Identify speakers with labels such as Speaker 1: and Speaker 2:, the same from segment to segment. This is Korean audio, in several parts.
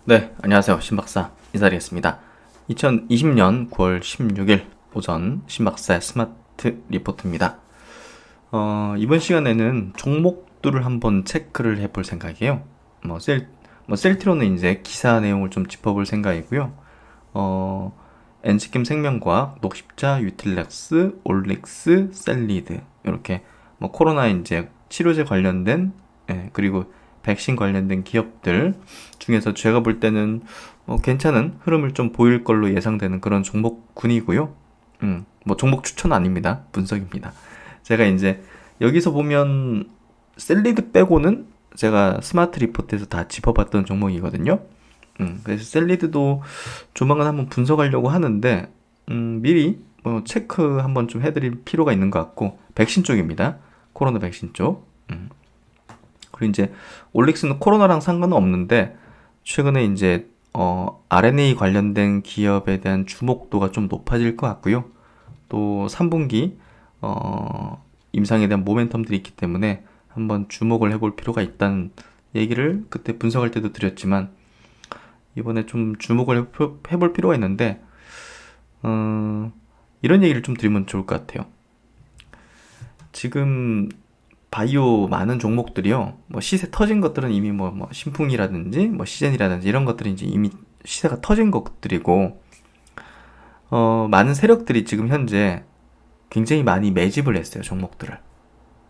Speaker 1: 네, 안녕하세요. 신박사 인사드리겠습니다. 2020년 9월 16일 오전 신박사의 스마트 리포트입니다. 이번 시간에는 종목들을 한번 체크를 해볼 생각이에요. 셀트로는 이제 기사 내용을 좀 짚어볼 생각이고요. 엔지캠 생명과학, 녹십자, 유틸렉스, 올릭스, 셀리드 이렇게 코로나 이제 치료제 관련된 그리고 백신 관련된 기업들 중에서 제가 볼 때는 괜찮은 흐름을 좀 보일 걸로 예상되는 그런 종목군이고요. 종목 추천 아닙니다. 분석입니다. 제가 이제 여기서 보면 셀리드 빼고는 제가 스마트 리포트에서 다 짚어봤던 종목이거든요. 그래서 셀리드도 조만간 한번 분석하려고 하는데, 미리 체크 한번 좀 해드릴 필요가 있는 것 같고, 백신 쪽입니다. 코로나 백신 쪽. 그리고 이제 올릭스는 코로나랑 상관은 없는데, 최근에 이제 RNA 관련된 기업에 대한 주목도가 좀 높아질 것 같고요. 또 3분기 임상에 대한 모멘텀들이 있기 때문에 한번 주목을 해볼 필요가 있다는 얘기를 그때 분석할 때도 드렸지만, 이번에 좀 주목을 해볼 필요가 있는데, 이런 얘기를 좀 드리면 좋을 것 같아요. 지금 바이오 많은 종목들이요, 시세 터진 것들은 이미 신풍이라든지 시젠이라든지 이런 것들이 이제 이미 시세가 터진 것들이고, 많은 세력들이 지금 현재 굉장히 많이 매집을 했어요, 종목들을.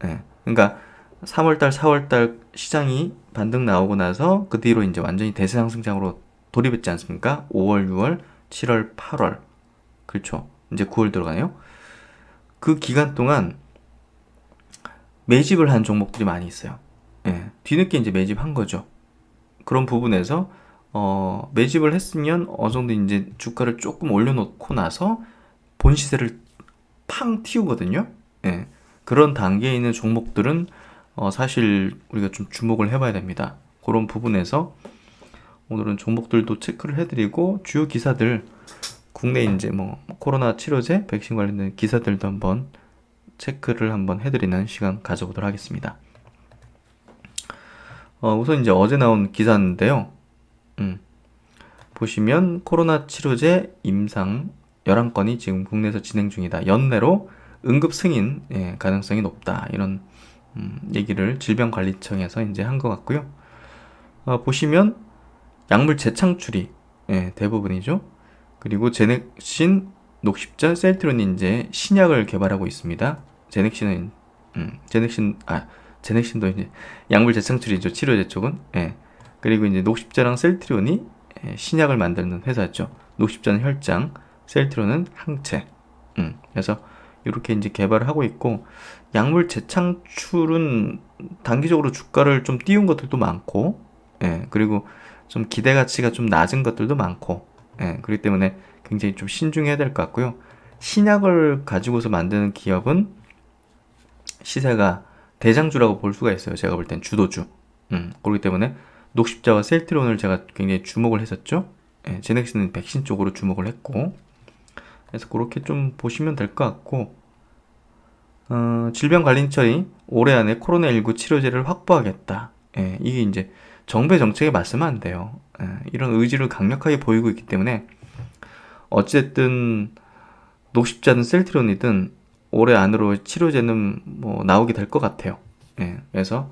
Speaker 1: 예. 그러니까 3월달, 4월달 시장이 반등 나오고 나서 그 뒤로 이제 완전히 대세상승장으로 돌입했지 않습니까? 5월, 6월, 7월, 8월. 그렇죠. 이제 9월 들어가네요. 그 기간 동안 매집을 한 종목들이 많이 있어요. 예. 뒤늦게 이제 매집한 거죠. 그런 부분에서 매집을 했으면 어느 정도 이제 주가를 조금 올려놓고 나서 본 시세를 팡 튀우거든요. 예. 그런 단계에 있는 종목들은 사실 우리가 좀 주목을 해봐야 됩니다. 그런 부분에서 오늘은 종목들도 체크를 해드리고 주요 기사들, 국내 이제 코로나 치료제, 백신 관련된 기사들도 한번 체크를 한번 해드리는 시간 가져보도록 하겠습니다. 우선 이제 어제 나온 기사인데요. 보시면 코로나 치료제 임상 11건이 지금 국내에서 진행 중이다. 연내로 응급 승인 가능성이 높다. 이런 얘기를 질병관리청에서 이제 한 것 같고요. 보시면 약물 재창출이 대부분이죠. 그리고 제넥신, 녹십자, 셀트론이 이제 신약을 개발하고 있습니다. 제넥신은 제넥신도 이제 약물 재창출이죠. 치료제 쪽은. 그리고 이제 녹십자랑 셀트론이 신약을 만드는 회사죠. 녹십자는 혈장, 셀트론은 항체. 그래서 이렇게 이제 개발을 하고 있고, 약물 재창출은 단기적으로 주가를 좀 띄운 것들도 많고, 그리고 좀 기대 가치가 좀 낮은 것들도 많고, 그렇기 때문에 굉장히 좀 신중해야 될 것 같고요. 신약을 가지고서 만드는 기업은 시세가 대장주라고 볼 수가 있어요. 제가 볼 땐 주도주. 그렇기 때문에 녹십자와 셀트론을 제가 굉장히 주목을 했었죠. 제넥시는 백신 쪽으로 주목을 했고, 그래서 그렇게 좀 보시면 될 것 같고, 질병관리청이 올해 안에 코로나19 치료제를 확보하겠다. 이게 이제 정부의 정책에 맞서면 안 돼요. 이런 의지를 강력하게 보이고 있기 때문에 어쨌든 녹십자든 셀트론이든 올해 안으로 치료제는 나오게 될 것 같아요. 그래서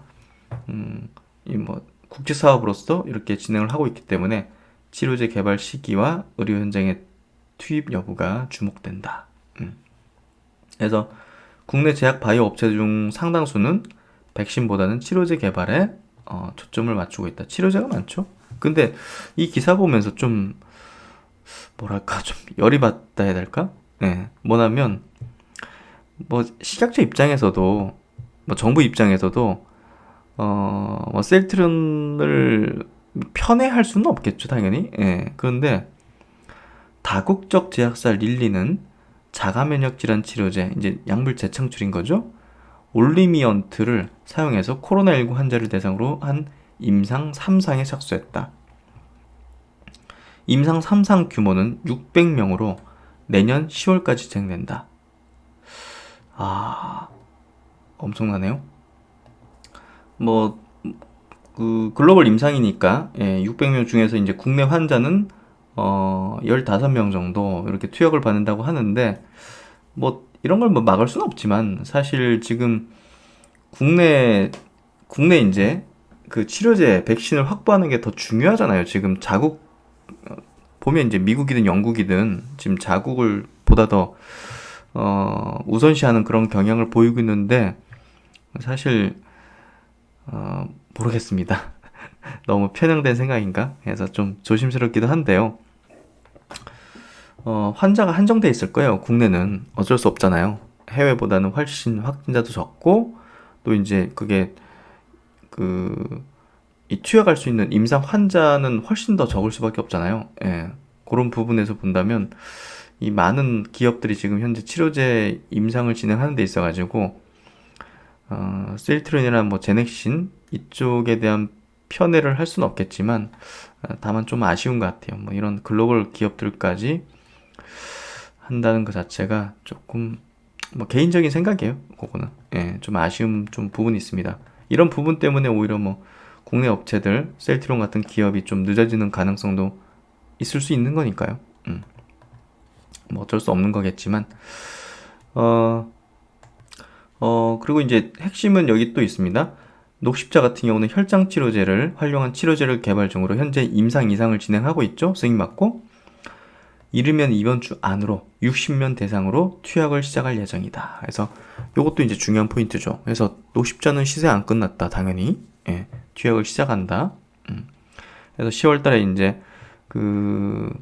Speaker 1: 이 국제 사업으로서 이렇게 진행을 하고 있기 때문에 치료제 개발 시기와 의료 현장의 투입 여부가 주목된다. 그래서 국내 제약 바이오 업체 중 상당수는 백신보다는 치료제 개발에 초점을 맞추고 있다. 치료제가 많죠. 근데 이 기사 보면서 좀 뭐랄까 좀 열이 받다 해야 될까? 뭐냐면 식약처 입장에서도 정부 입장에서도 셀트론을 편애할 수는 없겠죠, 당연히. 그런데 다국적 제약사 릴리는 자가면역 질환 치료제, 이제 약물 재창출인 거죠. 올리미언트를 사용해서 코로나19 환자를 대상으로 한 임상 3상에 착수했다. 임상 3상 규모는 600명으로 내년 10월까지 진행된다. 엄청나네요. 그 글로벌 임상이니까 600명 중에서 이제 국내 환자는 15명 정도 이렇게 투약을 받는다고 하는데 뭐 이런 걸 뭐 막을 수는 없지만 사실 지금 국내 이제 그 치료제 백신을 확보하는 게 더 중요하잖아요. 지금 자국 보면 이제 미국이든 영국이든 지금 자국을 보다 더 우선시하는 그런 경향을 보이고 있는데 사실 모르겠습니다. 너무 편향된 생각인가 해서 좀 조심스럽기도 한데요. 환자가 한정돼 있을 거예요. 국내는 어쩔 수 없잖아요. 해외보다는 훨씬 확진자도 적고 또 이제 그게 이 투약할 수 있는 임상 환자는 훨씬 더 적을 수밖에 없잖아요. 예. 그런 부분에서 본다면 이 많은 기업들이 지금 현재 치료제 임상을 진행하는 데 있어가지고 셀트론이나 뭐 제넥신 이쪽에 대한 편애를 할 수는 없겠지만 다만 좀 아쉬운 것 같아요. 뭐 이런 글로벌 기업들까지 한다는 것 자체가 조금 뭐 개인적인 생각이에요. 그거는 좀 아쉬운 좀 부분이 있습니다. 이런 부분 때문에 오히려 뭐 국내 업체들 셀트론 같은 기업이 좀 늦어지는 가능성도 있을 수 있는 거니까요. 뭐 어쩔 수 없는 거겠지만 그리고 이제 핵심은 여기 또 있습니다. 녹십자 같은 경우는 혈장 치료제를 활용한 치료제를 개발 중으로 현재 임상 이상을 진행하고 있죠. 승인 받고 이르면 이번 주 안으로 60명 대상으로 투약을 시작할 예정이다. 그래서 이것도 이제 중요한 포인트죠. 그래서 녹십자는 시세 안 끝났다. 당연히 투약을 시작한다. 그래서 10월달에 이제 그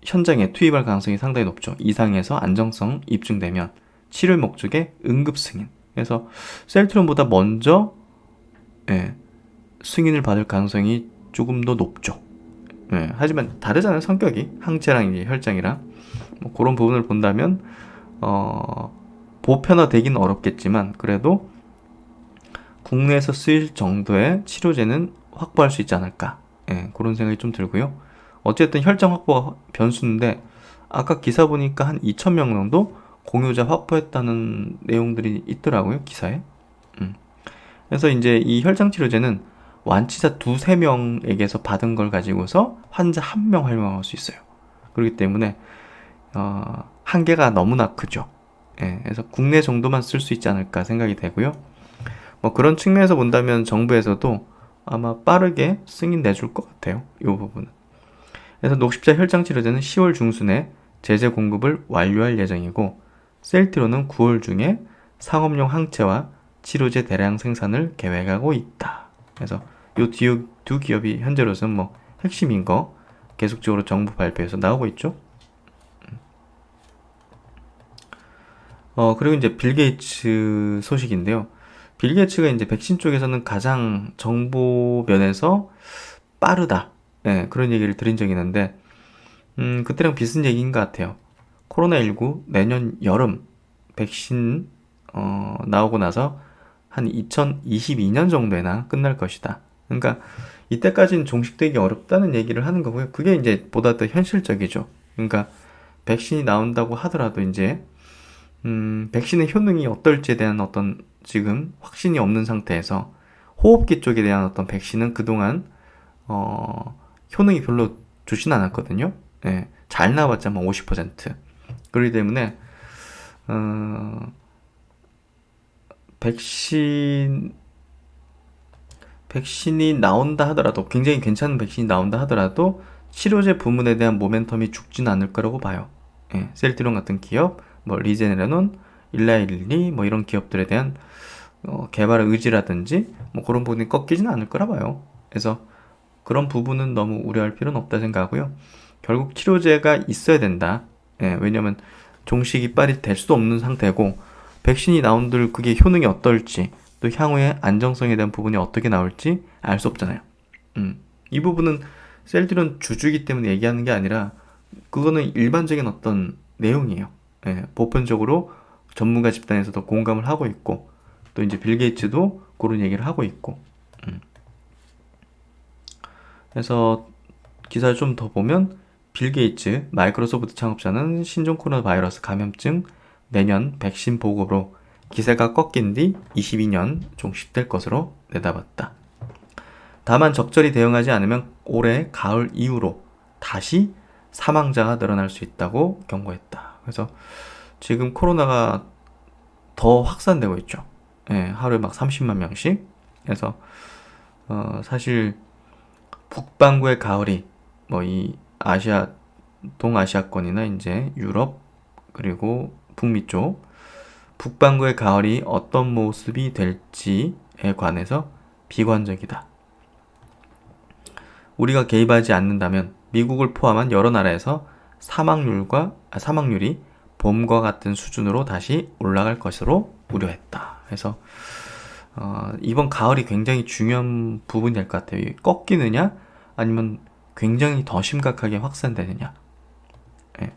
Speaker 1: 현장에 투입할 가능성이 상당히 높죠. 이상에서 안정성 입증되면 치료 목적의 응급 승인. 그래서 셀트론보다 먼저 승인을 받을 가능성이 조금 더 높죠. 하지만 다르잖아요. 성격이 항체랑 이제 혈장이랑 뭐 그런 부분을 본다면 보편화되긴 어렵겠지만 그래도 국내에서 쓰일 정도의 치료제는 확보할 수 있지 않을까. 그런 생각이 좀 들고요. 어쨌든 혈장 확보가 변수인데 아까 기사 보니까 한 2,000명 정도 공유자 확보했다는 내용들이 있더라고요. 기사에. 그래서 이제 이 혈장 치료제는 완치자 2-3명에게서 받은 걸 가지고서 환자 1명 활용할 수 있어요. 그렇기 때문에 한계가 너무나 크죠. 그래서 국내 정도만 쓸 수 있지 않을까 생각이 되고요. 뭐 그런 측면에서 본다면 정부에서도 아마 빠르게 승인 내줄 것 같아요. 이 부분은. 그래서 녹십자 혈장 치료제는 10월 중순에 제재 공급을 완료할 예정이고 셀트론은 9월 중에 상업용 항체와 치료제 대량 생산을 계획하고 있다. 그래서 이 두 기업이 현재로서는 뭐 핵심인 거 계속적으로 정부 발표에서 나오고 있죠. 그리고 이제 빌 게이츠 소식인데요. 빌 게이츠가 이제 백신 쪽에서는 가장 정보 면에서 빠르다. 그런 얘기를 들은 적이 있는데, 그때랑 비슷한 얘기인 것 같아요. 코로나19 내년 여름 백신, 나오고 나서 한 2022년 정도에나 끝날 것이다. 그러니까 이때까지는 종식되기 어렵다는 얘기를 하는 거고요. 그게 이제 보다 더 현실적이죠. 그러니까 백신이 나온다고 하더라도 이제 백신의 효능이 어떨지에 대한 어떤 지금 확신이 없는 상태에서 호흡기 쪽에 대한 어떤 백신은 그동안 효능이 별로 좋진 않았거든요. 잘 나왔자 뭐 50%. 그렇기 때문에 백신이 나온다 하더라도 굉장히 괜찮은 백신이 나온다 하더라도 치료제 부문에 대한 모멘텀이 죽지는 않을 거라고 봐요. 셀트론 같은 기업, 뭐 리제네론, 일라일리 뭐 이런 기업들에 대한 개발 의지라든지 뭐 그런 부분이 꺾이지는 않을 거라 봐요. 그래서 그런 부분은 너무 우려할 필요는 없다 생각하고요. 결국 치료제가 있어야 된다. 왜냐면 종식이 빨리 될 수도 없는 상태고 백신이 나온들 그게 효능이 어떨지 또 향후에 안정성에 대한 부분이 어떻게 나올지 알 수 없잖아요. 이 부분은 셀트론 주주이기 때문에 얘기하는 게 아니라 그거는 일반적인 어떤 내용이에요. 보편적으로 전문가 집단에서도 공감을 하고 있고 또 이제 빌 게이츠도 그런 얘기를 하고 있고 그래서 기사를 좀 더 보면 빌 게이츠 마이크로소프트 창업자는 신종 코로나 바이러스 감염증 내년 백신 보급으로 기세가 꺾인 뒤 22년 종식될 것으로 내다봤다. 다만 적절히 대응하지 않으면 올해 가을 이후로 다시 사망자가 늘어날 수 있다고 경고했다. 그래서 지금 코로나가 더 확산되고 있죠. 예, 하루에 막 30만 명씩. 그래서 사실 북반구의 가을이 뭐 이 아시아 동아시아권이나 이제 유럽 그리고 북미 쪽 북반구의 가을이 어떤 모습이 될지에 관해서 비관적이다. 우리가 개입하지 않는다면 미국을 포함한 여러 나라에서 사망률이 봄과 같은 수준으로 다시 올라갈 것으로 우려했다. 그래서 이번 가을이 굉장히 중요한 부분이 될 것 같아요. 꺾이느냐 아니면 굉장히 더 심각하게 확산되느냐. 예.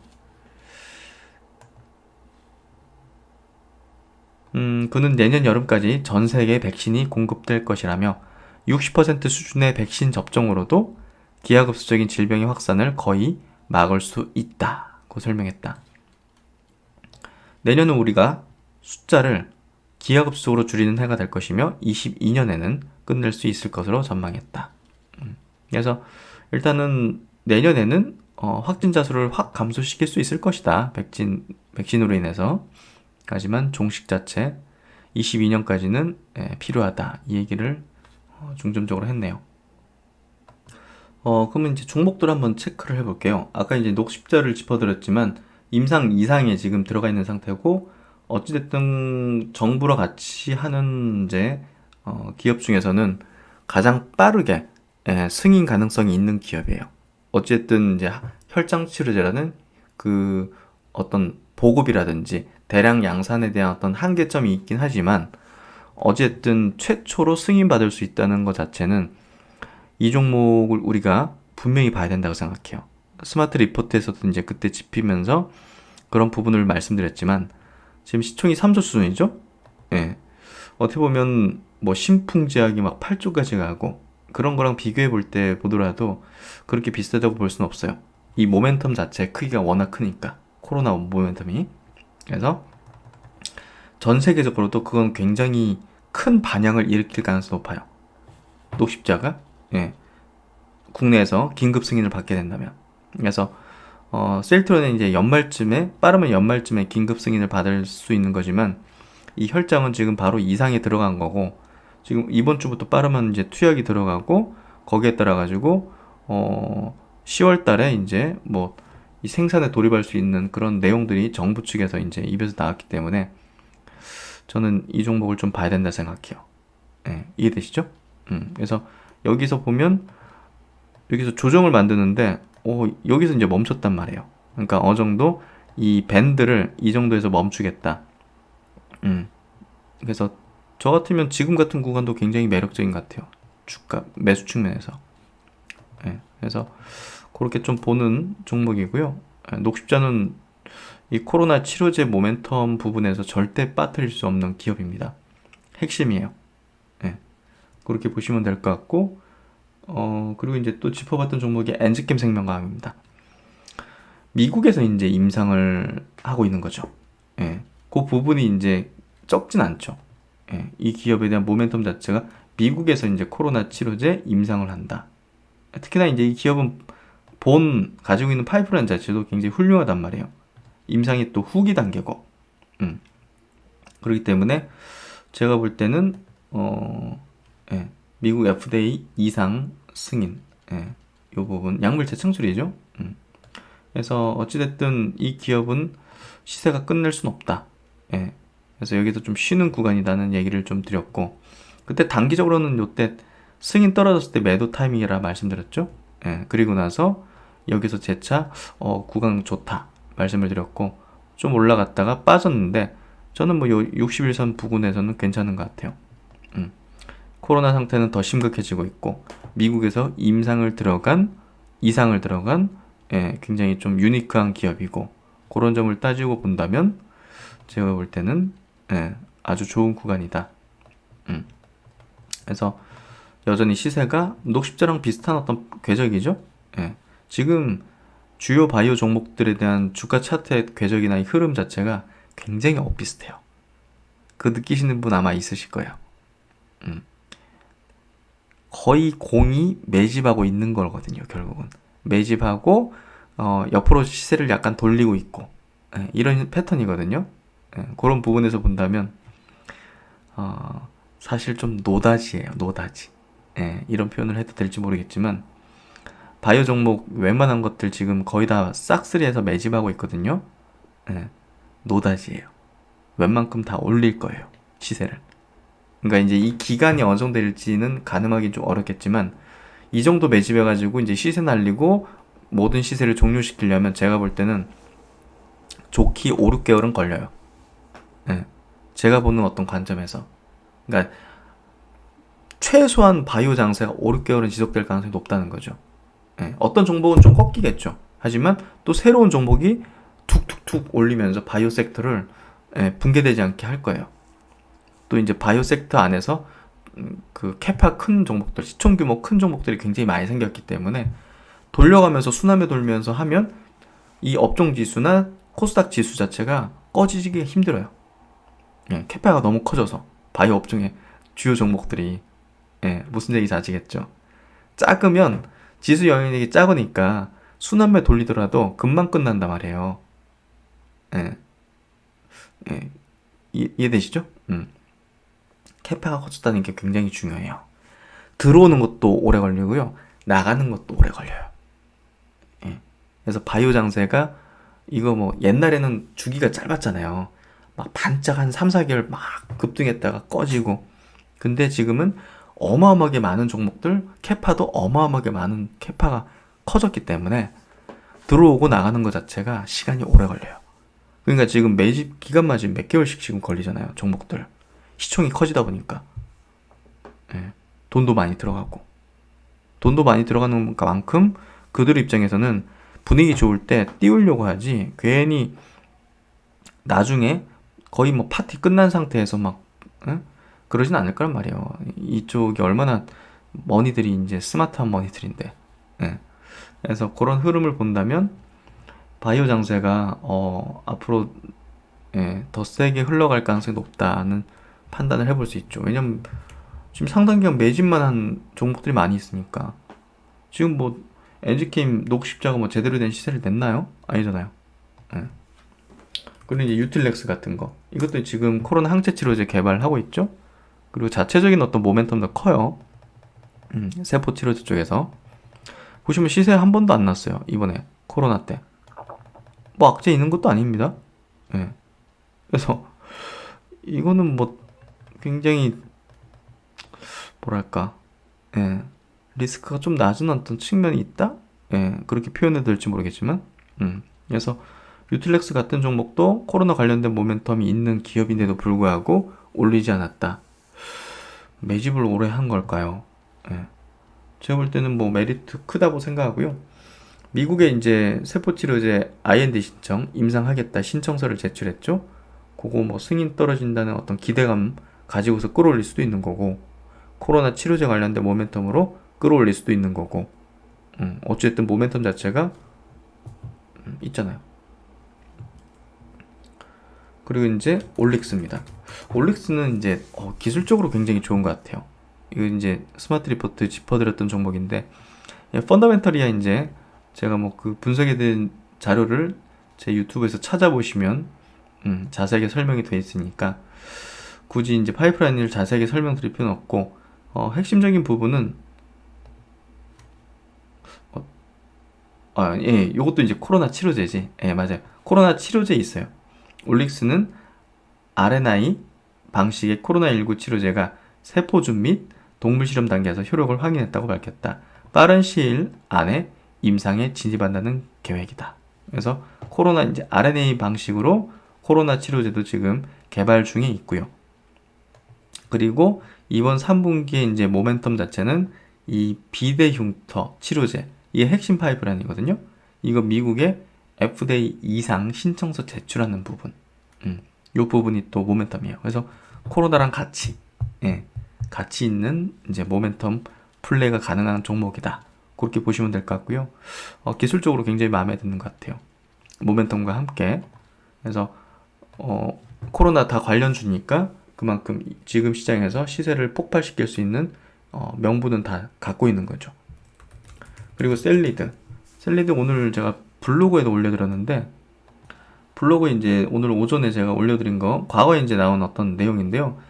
Speaker 1: 그는 내년 여름까지 전 세계에 백신이 공급될 것이라며 60% 수준의 백신 접종으로도 기하급수적인 질병의 확산을 거의 막을 수 있다고 설명했다. 내년은 우리가 숫자를 기하급수적으로 줄이는 해가 될 것이며 22년에는 끝낼 수 있을 것으로 전망했다. 그래서 일단은 내년에는 확진자 수를 확 감소시킬 수 있을 것이다. 백신으로 인해서. 하지만 종식 자체 22년까지는 필요하다. 이 얘기를 중점적으로 했네요. 그러면 이제 종목들 한번 체크를 해볼게요. 아까 이제 녹십자를 짚어드렸지만 임상 이상에 지금 들어가 있는 상태고 어찌됐든 정부랑 같이 하는 이제 기업 중에서는 가장 빠르게 승인 가능성이 있는 기업이에요. 어쨌든 이제 혈장 치료제라는 그 어떤 보급이라든지 대량 양산에 대한 어떤 한계점이 있긴 하지만 어쨌든 최초로 승인받을 수 있다는 것 자체는 이 종목을 우리가 분명히 봐야 된다고 생각해요. 스마트 리포트에서도 이제 그때 짚이면서 그런 부분을 말씀드렸지만 지금 시총이 3조 수준이죠? 예. 어떻게 보면 뭐 신풍제약이 막 8조까지 가고 그런 거랑 비교해 볼 때 보더라도 그렇게 비슷하다고 볼 수는 없어요. 이 모멘텀 자체 크기가 워낙 크니까 코로나 모멘텀이. 그래서 전 세계적으로도 그건 굉장히 큰 반향을 일으킬 가능성이 높아요. 녹십자가 국내에서 긴급 승인을 받게 된다면. 그래서 셀트론은 이제 빠르면 연말쯤에 긴급 승인을 받을 수 있는 거지만 이 혈장은 지금 바로 이상에 들어간 거고 지금 이번 주부터 빠르면 이제 투약이 들어가고 거기에 따라 가지고 10월 달에 이제 뭐 이 생산에 돌입할 수 있는 그런 내용들이 정부 측에서 이제 입에서 나왔기 때문에 저는 이 종목을 좀 봐야 된다 생각해요. 이해되시죠? 그래서 여기서 보면 여기서 조정을 만드는데 여기서 이제 멈췄단 말이에요. 그러니까 어느 정도 이 밴드를 이 정도에서 멈추겠다. 그래서 저 같으면 지금 같은 구간도 굉장히 매력적인 것 같아요. 주가 매수 측면에서. 그래서 그렇게 좀 보는 종목이고요. 녹십자는 이 코로나 치료제 모멘텀 부분에서 절대 빠뜨릴 수 없는 기업입니다. 핵심이에요. 그렇게 보시면 될 것 같고 그리고 이제 또 짚어봤던 종목이 엔즈캠 생명과학입니다. 미국에서 이제 임상을 하고 있는 거죠. 그 부분이 이제 적진 않죠. 이 기업에 대한 모멘텀 자체가 미국에서 이제 코로나 치료제 임상을 한다. 특히나 이제 이 기업은 가지고 있는 파이프라인 자체도 굉장히 훌륭하단 말이에요. 임상이 또 후기 단계고. 그렇기 때문에 제가 볼 때는 미국 FDA 이상 승인, 이 부분 약물체 창출이죠. 그래서 어찌됐든 이 기업은 시세가 끝낼 순 없다. 그래서 여기서 좀 쉬는 구간이라는 얘기를 좀 드렸고, 그때 단기적으로는 요때 승인 떨어졌을 때 매도 타이밍이라 말씀드렸죠. 그리고 나서 여기서 재차 구간 좋다 말씀을 드렸고, 좀 올라갔다가 빠졌는데 저는 뭐 요 61선 부근에서는 괜찮은 것 같아요. 코로나 상태는 더 심각해지고 있고 미국에서 이상을 들어간 굉장히 좀 유니크한 기업이고 그런 점을 따지고 본다면 제가 볼 때는 아주 좋은 구간이다. 그래서 여전히 시세가 녹십자랑 비슷한 어떤 궤적이죠. 지금 주요 바이오 종목들에 대한 주가 차트의 궤적이나 이 흐름 자체가 굉장히 엇비슷해요. 그 느끼시는 분 아마 있으실 거예요. 거의 공이 매집하고 있는 거거든요. 결국은 매집하고 옆으로 시세를 약간 돌리고 있고, 이런 패턴이거든요. 그런 부분에서 본다면 사실 좀 노다지예요. 노다지. 이런 표현을 해도 될지 모르겠지만 바이오 종목 웬만한 것들 지금 거의 다 싹쓸이해서 매집하고 있거든요. 노다지예요. 웬만큼 다 올릴 거예요. 시세를. 그러니까 이제 이 기간이 어느 정도 될지는 가늠하기 좀 어렵겠지만 이 정도 매집해가지고 이제 시세 날리고 모든 시세를 종료시키려면 제가 볼 때는 좋기 5, 6개월은 걸려요. 제가 보는 어떤 관점에서. 그러니까 최소한 바이오 장세가 5, 6개월은 지속될 가능성이 높다는 거죠. 어떤 종목은 좀 꺾이겠죠. 하지만 또 새로운 종목이 툭툭툭 올리면서 바이오 섹터를 붕괴되지 않게 할 거예요. 또 이제 바이오 섹터 안에서 그 캐파 큰 종목들, 시총 규모 큰 종목들이 굉장히 많이 생겼기 때문에 돌려가면서 순환매 돌면서 하면 이 업종 지수나 코스닥 지수 자체가 꺼지기 힘들어요. 캐파가 너무 커져서 바이오 업종의 주요 종목들이 무슨 얘기인지 아시겠죠? 작으면 지수 영향력이 작으니까 순환매 돌리더라도 금방 끝난단 말이에요. 이해되시죠? 캐파가 커졌다는 게 굉장히 중요해요. 들어오는 것도 오래 걸리고요. 나가는 것도 오래 걸려요. 그래서 바이오 장세가 이거 뭐 옛날에는 주기가 짧았잖아요. 막 반짝 한 3, 4개월 막 급등했다가 꺼지고. 근데 지금은 어마어마하게 많은 종목들, 캐파도 어마어마하게 많은 캐파가 커졌기 때문에 들어오고 나가는 것 자체가 시간이 오래 걸려요. 그러니까 지금 매집 기간만 지금 몇 개월씩 지금 걸리잖아요. 종목들. 시총이 커지다 보니까. 돈도 많이 들어가고. 돈도 많이 들어가는 만큼 그들 입장에서는 분위기 좋을 때 띄우려고 하지 괜히 나중에 거의 뭐 파티 끝난 상태에서 막 그러진 않을 거란 말이에요. 이쪽이 얼마나 머니들이 이제 스마트한 머니들인데. 그래서 그런 흐름을 본다면 바이오 장세가 앞으로 더 세게 흘러갈 가능성이 높다는 판단을 해볼 수 있죠. 왜냐면 지금 상당 기간 매집만 한 종목들이 많이 있으니까. 지금 뭐 엔지케임 녹십자가 뭐 제대로 된 시세를 냈나요? 아니잖아요. 그리고 이제 유틸렉스 같은 거, 이것도 지금 코로나 항체 치료제 개발하고 있죠. 그리고 자체적인 어떤 모멘텀도 커요. 세포 치료제 쪽에서 보시면 시세 한 번도 안 났어요. 이번에 코로나 때 뭐 악재 있는 것도 아닙니다. 그래서 이거는 뭐 굉장히 뭐랄까, 리스크가 좀 낮은 어떤 측면이 있다? 그렇게 표현해도 될지 모르겠지만, 그래서 유틸렉스 같은 종목도 코로나 관련된 모멘텀이 있는 기업인데도 불구하고 올리지 않았다. 매집을 오래 한 걸까요? 제가 볼 때는 뭐 메리트 크다고 생각하고요. 미국에 이제 세포치료제 IND 신청, 임상하겠다 신청서를 제출했죠. 그거 뭐 승인 떨어진다는 어떤 기대감 가지고서 끌어올릴 수도 있는 거고, 코로나 치료제 관련된 모멘텀으로 끌어올릴 수도 있는 거고, 어쨌든 모멘텀 자체가 있잖아요. 그리고 이제 올릭스입니다. 올릭스는 이제 기술적으로 굉장히 좋은 것 같아요. 이거 이제 스마트 리포트 짚어드렸던 종목인데, 펀더멘털이야 이제 제가 뭐 그 분석해둔 자료를 제 유튜브에서 찾아보시면 자세하게 설명이 되어 있으니까 굳이 이제 파이프라인을 자세하게 설명드릴 필요는 없고, 핵심적인 부분은 요것도 이제 코로나 치료제지. 맞아요. 코로나 치료제 있어요. 올릭스는 RNA 방식의 코로나19 치료제가 세포준 및 동물 실험 단계에서 효력을 확인했다고 밝혔다. 빠른 시일 안에 임상에 진입한다는 계획이다. 그래서 코로나 이제 RNA 방식으로 코로나 치료제도 지금 개발 중에 있고요. 그리고 이번 3분기에 이제 모멘텀 자체는 이 비대흉터 치료제, 이게 핵심 파이프라인이거든요. 이거 미국의 FDA 이상 신청서 제출하는 부분, 이 부분이 또 모멘텀이에요. 그래서 코로나랑 같이 같이 있는 이제 모멘텀 플레이가 가능한 종목이다. 그렇게 보시면 될 것 같고요. 기술적으로 굉장히 마음에 드는 것 같아요. 모멘텀과 함께. 그래서 코로나 다 관련주니까 그만큼 지금 시장에서 시세를 폭발시킬 수 있는 명분은 다 갖고 있는 거죠. 그리고 셀리드 오늘 제가 블로그에도 올려드렸는데, 블로그 이제 오늘 오전에 제가 올려드린 거 과거에 이제 나온 어떤 내용인데요.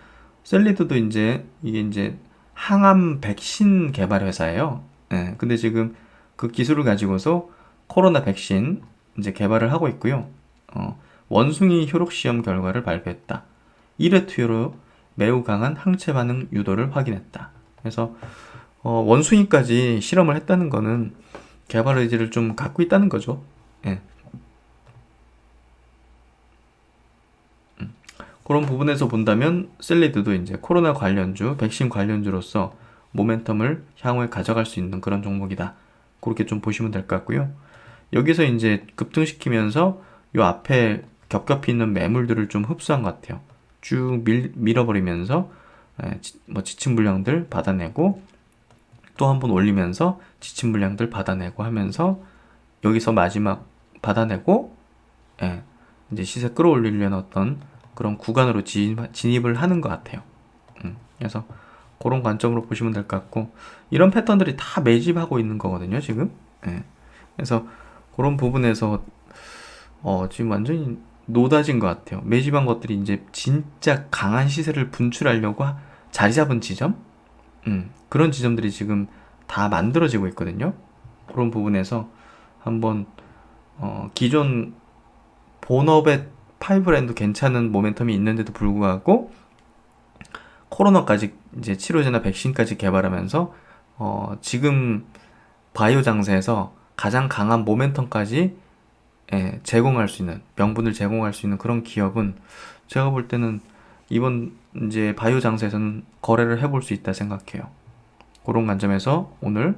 Speaker 1: 셀리드도 이제 이게 이제 항암 백신 개발 회사예요. 예, 근데 지금 그 기술을 가지고서 코로나 백신 이제 개발을 하고 있고요. 원숭이 효력 시험 결과를 발표했다. 1회 투여로 매우 강한 항체 반응 유도를 확인했다. 그래서 원숭이까지 실험을 했다는 거는 개발 의지를 좀 갖고 있다는 거죠. 예. 그런 부분에서 본다면 셀리드도 이제 코로나 관련주, 백신 관련주로서 모멘텀을 향후에 가져갈 수 있는 그런 종목이다. 그렇게 좀 보시면 될 것 같고요. 여기서 이제 급등시키면서 요 앞에 겹겹이 있는 매물들을 좀 흡수한 것 같아요. 쭉 밀어버리면서 지침 물량들 받아내고, 또 한 번 올리면서 지침 물량들 받아내고 하면서 여기서 마지막 받아내고, 이제 시세 끌어올리려는 어떤 그런 구간으로 진입을 하는 것 같아요. 그래서 그런 관점으로 보시면 될 것 같고, 이런 패턴들이 다 매집하고 있는 거거든요, 지금. 그래서 그런 부분에서 지금 완전히 노다진 것 같아요. 매집한 것들이 이제 진짜 강한 시세를 분출하려고 자리 잡은 지점? 그런 지점들이 지금 다 만들어지고 있거든요. 그런 부분에서 한번 기존 본업의 파이브랜드 괜찮은 모멘텀이 있는데도 불구하고 코로나까지 이제 치료제나 백신까지 개발하면서 지금 바이오 장세에서 가장 강한 모멘텀까지 제공할 수 있는, 명분을 제공할 수 있는 그런 기업은 제가 볼 때는 이번 이제 바이오 장세에서는 거래를 해볼 수 있다 생각해요. 그런 관점에서 오늘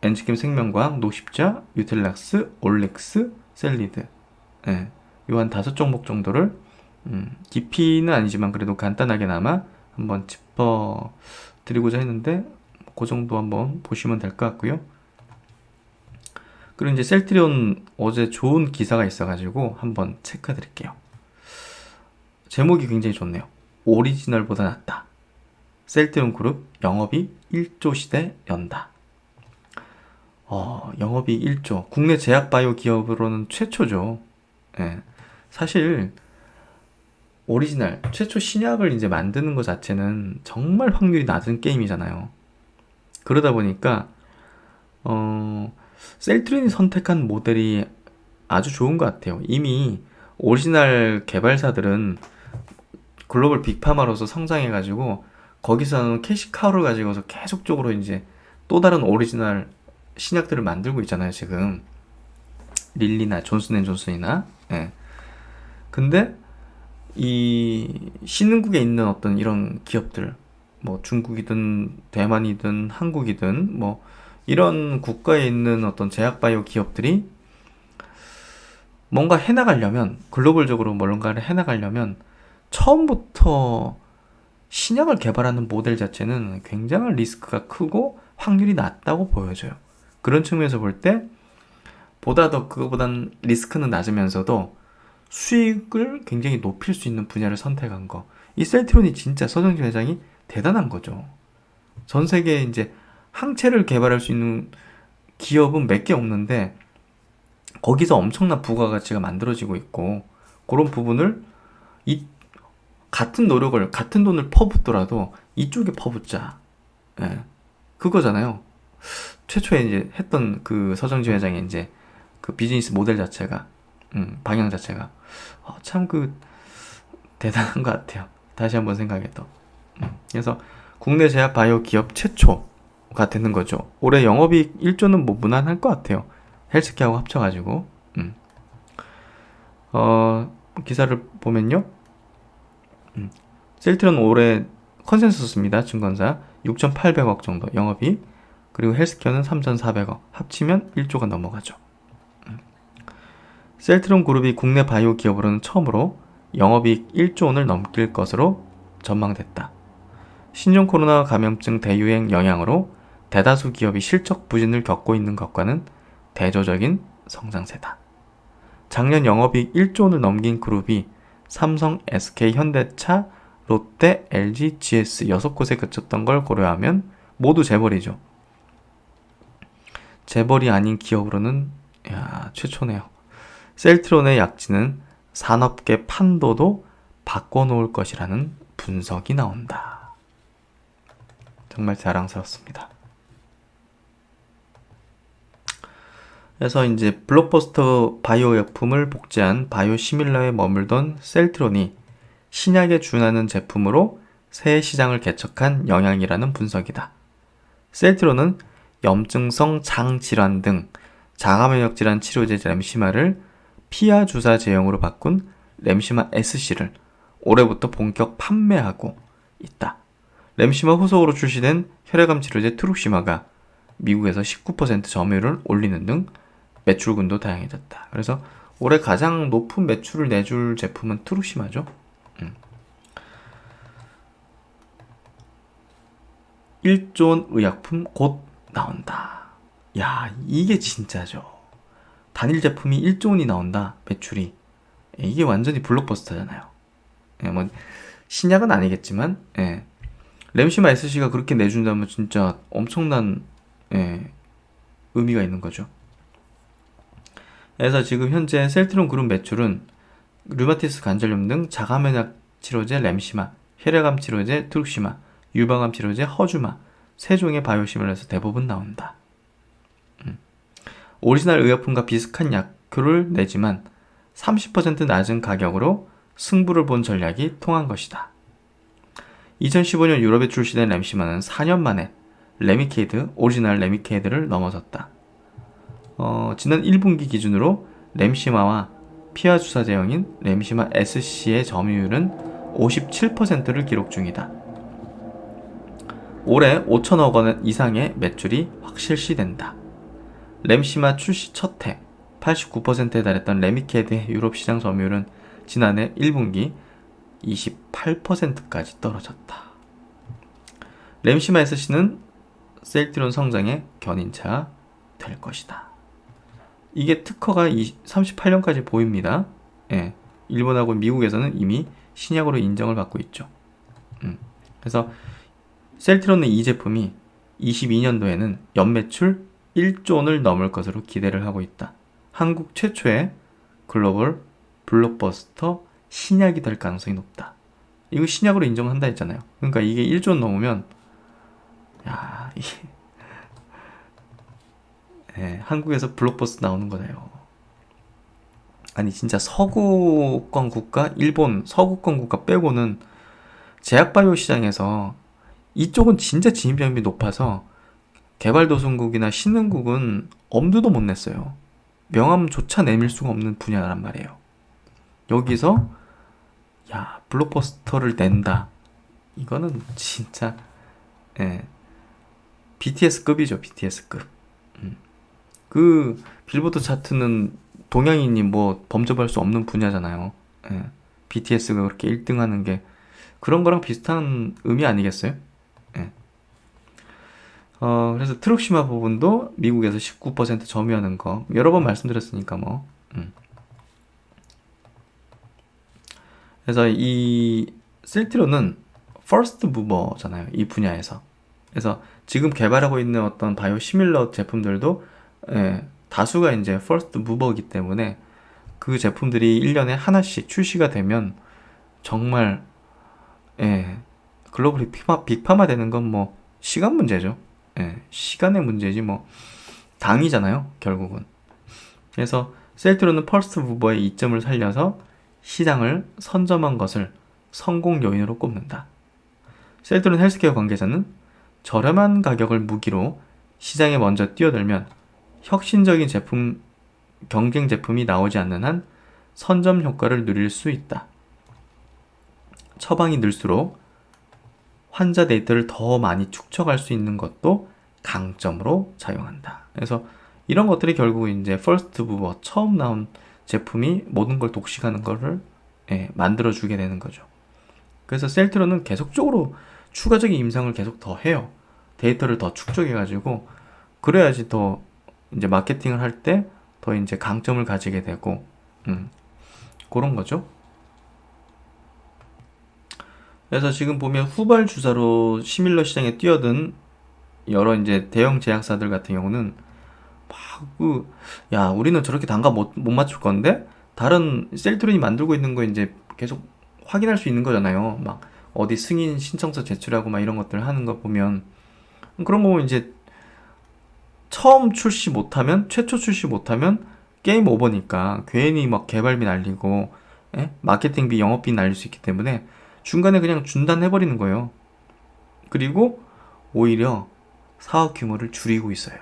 Speaker 1: 엔지캠 생명과학, 노십자, 유텔락스, 올릭스, 셀리드, 요 한 5종목 정도를 깊이는 아니지만 그래도 간단하게나마 한번 짚어 드리고자 했는데, 그 정도 한번 보시면 될 것 같고요. 그리고 이제 셀트리온 어제 좋은 기사가 있어가지고 한번 체크해 드릴게요. 제목이 굉장히 좋네요. 오리지널보다 낫다. 셀트리온 그룹 영업이 1조 시대 연다. 영업이 1조. 국내 제약바이오 기업으로는 최초죠. 사실 오리지널, 최초 신약을 이제 만드는 것 자체는 정말 확률이 낮은 게임이잖아요. 그러다 보니까 셀트리온이 선택한 모델이 아주 좋은 것 같아요. 이미 오리지널 개발사들은 글로벌 빅파마로서 성장해가지고 거기서는 캐시카우를 가지고서 계속적으로 이제 또 다른 오리지널 신약들을 만들고 있잖아요, 지금. 릴리나 존슨앤존슨이나. 근데 이 신흥국에 있는 어떤 이런 기업들, 뭐 중국이든 대만이든 한국이든 뭐 이런 국가에 있는 어떤 제약바이오 기업들이 뭔가 해나가려면, 글로벌적으로 뭔가를 해나가려면 처음부터 신약을 개발하는 모델 자체는 굉장한 리스크가 크고 확률이 낮다고 보여져요. 그런 측면에서 볼 때 보다 더 그거보단 리스크는 낮으면서도 수익을 굉장히 높일 수 있는 분야를 선택한 거. 이 셀트리온이 진짜 서정진 회장이 대단한 거죠. 전 세계에 이제 항체를 개발할 수 있는 기업은 몇 개 없는데 거기서 엄청난 부가가치가 만들어지고 있고, 그런 부분을 같은 노력을, 같은 돈을 퍼붓더라도 이쪽에 퍼붓자. 그거잖아요. 최초에 이제 했던 그 서정진 회장의 이제 그 비즈니스 모델 자체가, 방향 자체가 참 대단한 것 같아요. 다시 한번 생각해도. 그래서 국내 제약 바이오 기업 최초가 되는 거죠. 올해 영업이익 1조는 뭐 무난할 것 같아요. 헬스케어하고 합쳐가지고. 기사를 보면요. 셀트리온 올해 컨센서스입니다. 증권사 6,800억 정도 영업이익, 그리고 헬스케어는 3,400억, 합치면 1조가 넘어가죠. 셀트리온 그룹이 국내 바이오 기업으로는 처음으로 영업이익 1조 원을 넘길 것으로 전망됐다. 신종 코로나 감염증 대유행 영향으로 대다수 기업이 실적 부진을 겪고 있는 것과는 대조적인 성장세다. 작년 영업이익 1조 원을 넘긴 그룹이 삼성, SK, 현대차, 롯데, LG, GS 6곳에 그쳤던 걸 고려하면 모두 재벌이죠. 재벌이 아닌 기업으로는 최초네요. 셀트론의 약진은 산업계 판도도 바꿔놓을 것이라는 분석이 나온다. 정말 자랑스럽습니다. 그래서 이제 블록버스터 바이오 약품을 복제한 바이오시밀러에 머물던 셀트론이 신약에 준하는 제품으로 새 시장을 개척한 영향이라는 분석이다. 셀트론은 염증성 장질환 등 자가면역질환 치료제 램시마를 피하 주사 제형으로 바꾼 램시마 SC를 올해부터 본격 판매하고 있다. 램시마 후속으로 출시된 혈액암 치료제 트룩시마가 미국에서 19% 점유율을 올리는 등 매출군도 다양해졌다. 그래서 올해 가장 높은 매출을 내줄 제품은 트룩시마죠. 1조 의약품 곧 나온다. 야, 이게 진짜죠. 단일 제품이 1조 원이 나온다. 매출이. 이게 완전히 블록버스터잖아요. 뭐 신약은 아니겠지만 램시마 SC가 그렇게 내준다면 진짜 엄청난 의미가 있는 거죠. 그래서 지금 현재 셀트론 그룹 매출은 류마티스 관절염 등 자가면역 치료제 램시마, 혈액암 치료제 트룩시마, 유방암 치료제 허주마 세 종의 바이오시밀러에서 대부분 나온다. 오리지널 의약품과 비슷한 약효를 내지만 30% 낮은 가격으로 승부를 본 전략이 통한 것이다. 2015년 유럽에 출시된 램시마는 4년 만에 레미케이드, 오리지널 레미케이드를 넘어섰다. 지난 1분기 기준으로 램시마와 피하 주사 제형인 램시마 SC의 점유율은 57%를 기록 중이다. 올해 5천억 원 이상의 매출이 확실시된다. 램시마 출시 첫 해 89%에 달했던 레미케이드의 유럽 시장 점유율은 지난해 1분기 28%까지 떨어졌다. 램시마 SC는 셀트론 성장의 견인차가 될 것이다. 이게 특허가 38년까지 보입니다. 일본하고 미국에서는 이미 신약으로 인정을 받고 있죠. 그래서 셀트론의 이 제품이 22년도에는 연매출 1조 원을 넘을 것으로 기대를 하고 있다. 한국 최초의 글로벌 블록버스터 신약이 될 가능성이 높다. 이거 신약으로 인정한다 했잖아요. 그러니까 이게 1조 원 넘으면 이게 한국에서 블록버스터 나오는 거네요. 아니 진짜 서구권 국가, 일본 서구권 국가 빼고는 제약바이오 시장에서 이쪽은 진짜 진입장벽이 높아서 개발도상국이나 신흥국은 엄두도 못 냈어요. 명함조차 내밀 수가 없는 분야란 말이에요. 여기서 블록버스터를 낸다. 이거는 진짜 BTS급이죠. BTS급. 그 빌보드 차트는 동양인이 뭐 범접할 수 없는 분야잖아요. BTS가 그렇게 1등 하는 게 그런 거랑 비슷한 의미 아니겠어요? 그래서 트룩시마 부분도 미국에서 19% 점유하는 거 여러 번 말씀드렸으니까 뭐. 그래서 이 셀트론은 퍼스트 무버잖아요. 이 분야에서. 그래서 지금 개발하고 있는 어떤 바이오 시밀러 제품들도 다수가 이제 퍼스트 무버이기 때문에 그 제품들이 1년에 하나씩 출시가 되면 정말 글로벌이 빅파마 되는 건 뭐 시간 문제죠. 시간의 문제지 뭐 당이잖아요. 결국은. 그래서 셀트론은 퍼스트 무버의 이점을 살려서 시장을 선점한 것을 성공 요인으로 꼽는다. 셀트론 헬스케어 관계자는 저렴한 가격을 무기로 시장에 먼저 뛰어들면 혁신적인 제품, 경쟁 제품이 나오지 않는 한 선점 효과를 누릴 수 있다. 처방이 늘수록 환자 데이터를 더 많이 축적할 수 있는 것도 강점으로 작용한다. 그래서 이런 것들이 결국 이제 퍼스트 무버 처음 나온 제품이 모든 걸 독식하는 거를 만들어주게 되는 거죠. 그래서 셀트론은 계속적으로 추가적인 임상을 계속 더 해요. 데이터를 더 축적해가지고 그래야지 더 이제 마케팅을 할 때 더 이제 강점을 가지게 되고 그런 거죠. 그래서 지금 보면 후발 주자로 시밀러 시장에 뛰어든 여러 이제 대형 제약사들 같은 경우는 야, 우리는 저렇게 단가 못 맞출 건데 다른 셀트론이 만들고 있는 거 이제 계속 확인할 수 있는 거잖아요. 막 어디 승인 신청서 제출하고 막 이런 것들 하는 거 보면 그런 거 보면 이제 처음 출시 못하면 최초 출시 못하면 게임 오버니까 괜히 막 개발비 날리고 마케팅비 영업비 날릴 수 있기 때문에 중간에 그냥 중단해버리는 거예요. 그리고 오히려 사업 규모를 줄이고 있어요.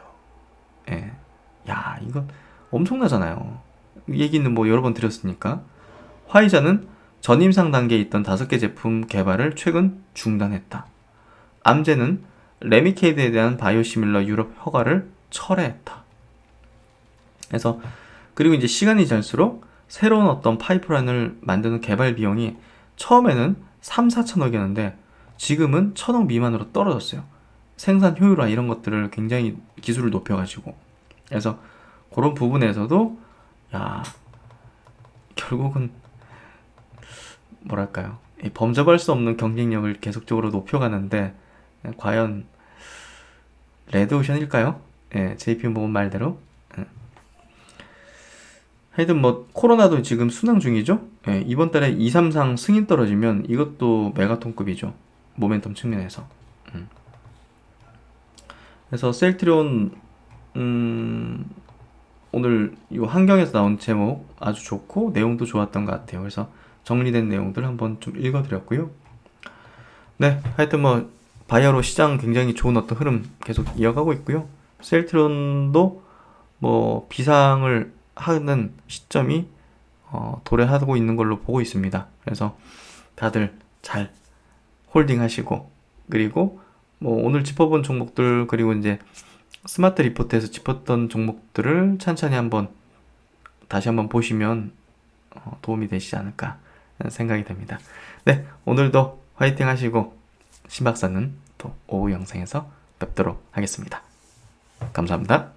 Speaker 1: 예. 야, 이건 엄청나잖아요. 얘기는 뭐 여러 번 드렸으니까. 화이자는 전임상 단계에 있던 5개 제품 개발을 최근 중단했다. 암제는 레미케이드에 대한 바이오시밀러 유럽 허가를 철회했다. 그래서 그리고 이제 시간이 지날수록 새로운 어떤 파이프라인을 만드는 개발 비용이 처음에는 3, 4천억이었는데 지금은 1,000억 미만으로 떨어졌어요. 생산 효율화 이런 것들을 굉장히 기술을 높여가지고. 그래서 그런 부분에서도 야, 결국은 뭐랄까요, 범접할 수 없는 경쟁력을 계속적으로 높여가는데 과연 레드오션일까요? 예, JP 모건 말대로. 하여튼 뭐 코로나도 지금 순항 중이죠. 예, 이번 달에 2, 3상 승인 떨어지면 이것도 메가톤급이죠. 모멘텀 측면에서. 그래서 셀트리온 오늘 이 환경에서 나온 제목 아주 좋고 내용도 좋았던 것 같아요. 그래서 정리된 내용들 한번 좀 읽어드렸고요. 네, 하여튼 뭐 바이오로 시장 굉장히 좋은 어떤 흐름 계속 이어가고 있고요. 셀트론도 뭐 비상을 하는 시점이 도래하고 있는 걸로 보고 있습니다. 그래서 다들 잘 홀딩하시고, 그리고 뭐 오늘 짚어본 종목들, 그리고 이제 스마트 리포트에서 짚었던 종목들을 찬찬히 다시 한번 보시면 도움이 되시지 않을까 생각이 됩니다. 네, 오늘도 화이팅 하시고 신박사는 또 오후 영상에서 뵙도록 하겠습니다. 감사합니다.